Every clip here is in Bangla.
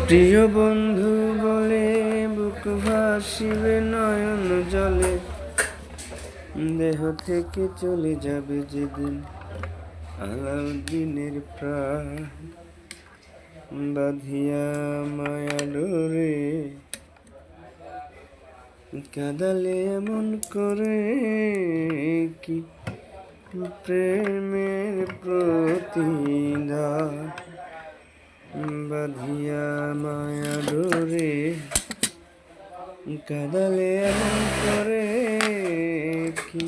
প্রিয় বন্ধু বলে বুক ভাসিবে নয়ন জলে, দেহ থেকে চলে যাবে যেদিন আলাউদ্দিনের প্রাণ। বাঁধিয়া মায়া ডোরে কাঁদালে এমন করে, কি প্রেমের প্রতিদান। বাঁধিয়া মায়া ডোরে কাঁদালে এমন করে, কি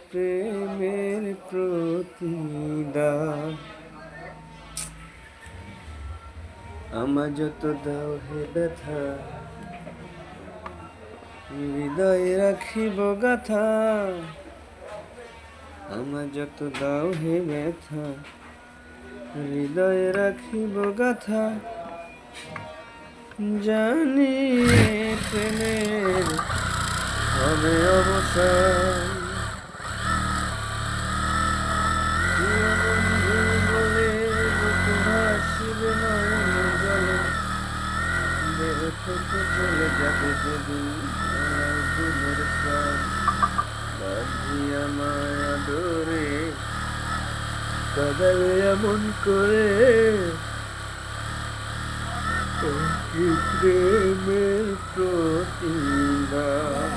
প্রেমের প্রতিদান। আমার যত দাও হে ব্যথা, হৃদয়ে রাখিব গাথা। আমার যত দাও হে ব্যথা, হৃদয়ে রাখিব গাথা। জানি প্রেমের হবে অবসান। প্রিয় বন্ধু বলে বুক ভাসিবে নয়ন জলে, দেহ থেকে চলে যাবে যেদিন আলাউদ্দিনের প্রাণ। বাঁধিয়া মায়া ডোরে কাঁদালে এমন করে, কি প্রেমের প্রতিদান।